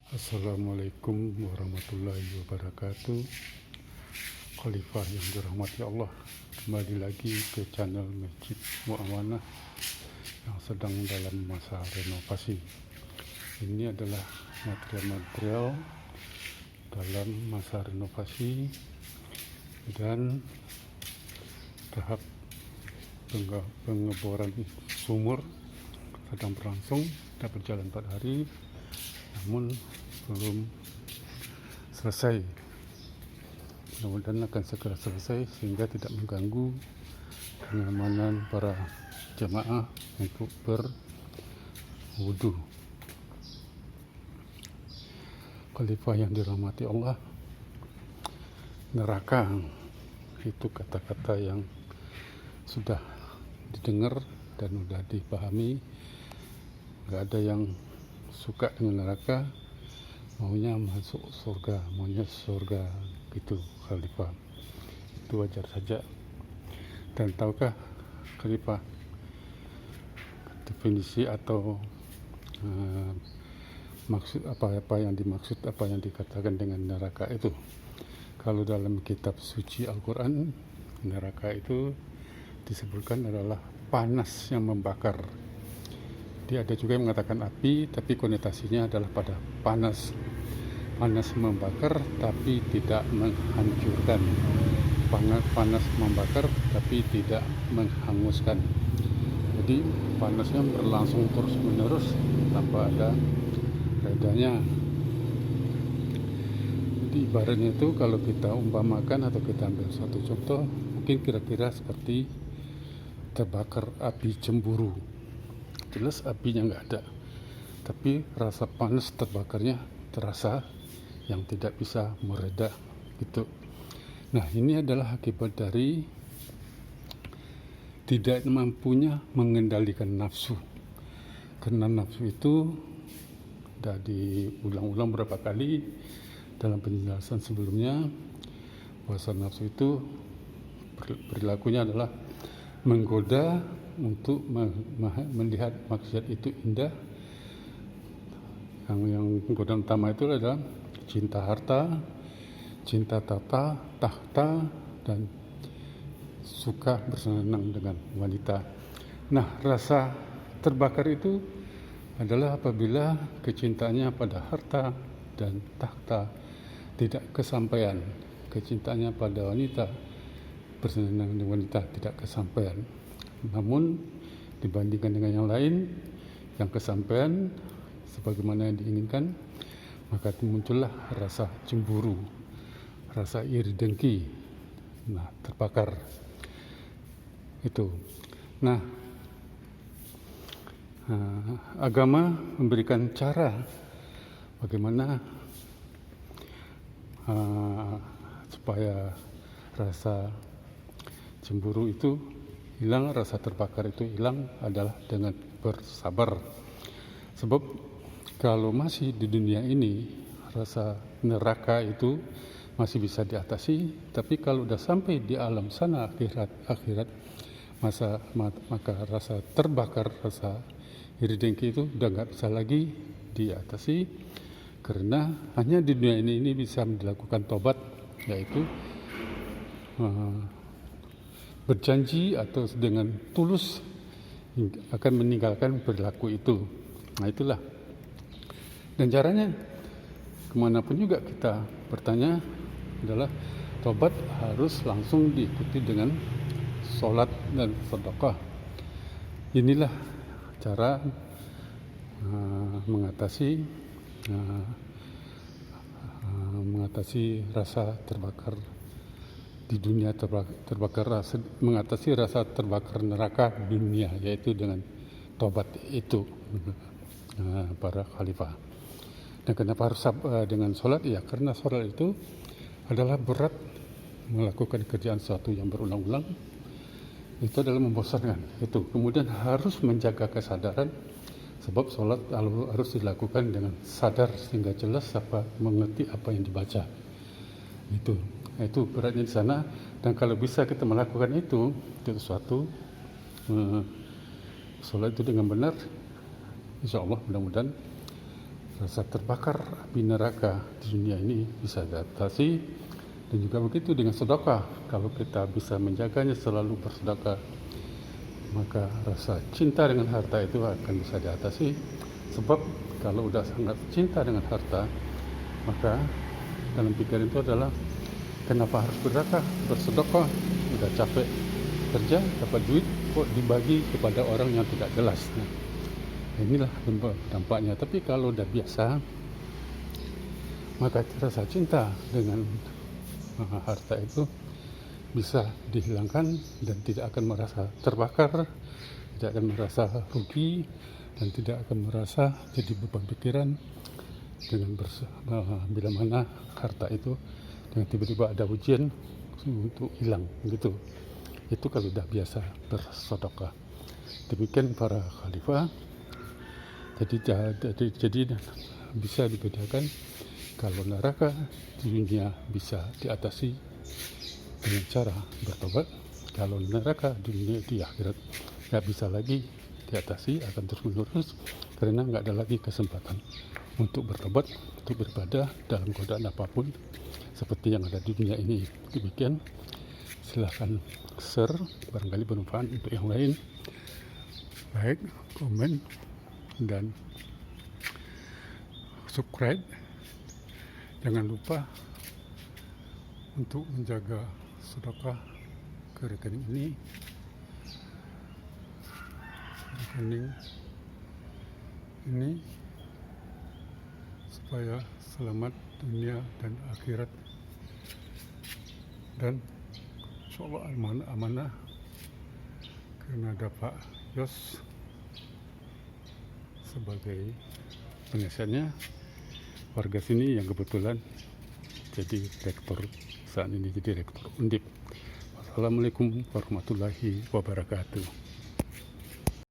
Assalamualaikum warahmatullahi wabarakatuh. Khalifah yang dirahmati Allah, kembali lagi ke channel Masjid Mu'awanah yang sedang dalam masa renovasi. Ini adalah material-material dalam masa renovasi dan tahap pengeboran sumur sedang berlangsung, sudah berjalan 4 hari namun belum selesai. Mudah-mudahan akan segera selesai sehingga tidak mengganggu kenyamanan para jemaah untuk berwudu. Khalifah yang dirahmati Allah, neraka itu kata-kata yang sudah didengar dan sudah dipahami. Gak ada yang suka dengan neraka, maunya masuk surga, gitu Khalifah. Itu wajar saja. Dan tahukah Khalifah definisi atau maksud apa yang dimaksud, apa yang dikatakan dengan neraka itu? Kalau dalam kitab suci Al-Quran, neraka itu disebutkan adalah panas yang membakar. Dia ada juga yang mengatakan api, tapi konotasinya adalah pada panas membakar tapi tidak menghanguskan. Panas membakar tapi tidak menghanguskan. Jadi panasnya berlangsung terus menerus tanpa ada redanya. Jadi ibaratnya itu kalau kita umpamakan atau kita ambil satu contoh, mungkin kira-kira seperti terbakar api cemburu. Jelas apinya nggak ada, tapi rasa panas terbakarnya terasa yang tidak bisa mereda gitu. Nah, ini adalah akibat dari tidak mampunya mengendalikan nafsu. Karena nafsu itu sudah diulang-ulang berapa kali dalam penjelasan sebelumnya, bahwa nafsu itu perilakunya adalah menggoda untuk melihat maksiat itu indah. Yang godaan utama itu adalah cinta harta, cinta tahta, dan suka bersenang dengan wanita. Nah, rasa terbakar itu adalah apabila kecintaannya pada harta dan tahta tidak kesampaian, kecintaannya pada wanita, bersenang dengan wanita tidak kesampaian. Namun dibandingkan dengan yang lain yang kesampaian sebagaimana yang diinginkan, maka muncullah rasa cemburu, rasa iri dengki. Nah, terbakar itu. Nah, agama memberikan cara bagaimana supaya rasa cemburu itu hilang, rasa terbakar itu hilang, adalah dengan bersabar. Sebab kalau masih di dunia ini rasa neraka itu masih bisa diatasi, tapi kalau udah sampai di alam sana akhirat maka rasa terbakar, rasa iri dengki itu udah nggak bisa lagi diatasi, karena hanya di dunia ini bisa dilakukan tobat, yaitu berjanji atau dengan tulus akan meninggalkan perilaku itu. Nah, itulah. Dan caranya kemanapun juga kita bertanya adalah tobat harus langsung diikuti dengan sholat dan sedekah. Inilah cara mengatasi rasa terbakar di dunia, mengatasi rasa terbakar neraka dunia, yaitu dengan tobat itu, para khalifah. Dan kenapa harus dengan sholat? Ya, karena sholat itu adalah berat, melakukan kerjaan sesuatu yang berulang-ulang itu adalah membosankan. Itu kemudian harus menjaga kesadaran, sebab sholat harus dilakukan dengan sadar sehingga jelas mengerti apa yang dibaca. Itu beratnya di sana. Dan kalau bisa kita melakukan itu sesuatu sholat itu dengan benar, insya Allah mudah-mudahan rasa terbakar api neraka di dunia ini bisa diatasi. Dan juga begitu dengan sedekah, kalau kita bisa menjaganya, selalu bersedekah, maka rasa cinta dengan harta itu akan bisa diatasi. Sebab kalau udah sangat cinta dengan harta, maka dalam pikiran itu adalah kenapa harus bersedekah, udah capek kerja dapat duit kok dibagi kepada orang yang tidak jelas. Nah, inilah dampaknya. Tapi kalau udah biasa, maka rasa cinta dengan harta itu bisa dihilangkan dan tidak akan merasa terbakar, tidak akan merasa rugi, dan tidak akan merasa jadi beban pikiran dengan bila mana harta itu dengan tiba-tiba ada ujian untuk hilang gitu. Itu kalau sudah biasa bersedekah. Demikian para khalifah. Jadi bisa dibedakan kalau neraka di dunia bisa diatasi dengan cara bertobat. Kalau neraka di dunia di akhirat nggak bisa lagi diatasi, akan terus menerus karena nggak ada lagi kesempatan untuk bertobat, untuk beribadah dalam godaan apapun seperti yang ada di dunia ini. Demikian, silahkan share, barangkali bermanfaat untuk yang lain. Like, komen, dan subscribe. Jangan lupa untuk menjaga sedekah ke rekening ini. Rekening ini supaya selamat dunia dan akhirat, dan insyaallah amanah karena ada Pak Yos sebagai penasihatnya, warga sini yang kebetulan jadi rektor saat ini, jadi rektor Undip. Wassalamualaikum warahmatullahi wabarakatuh.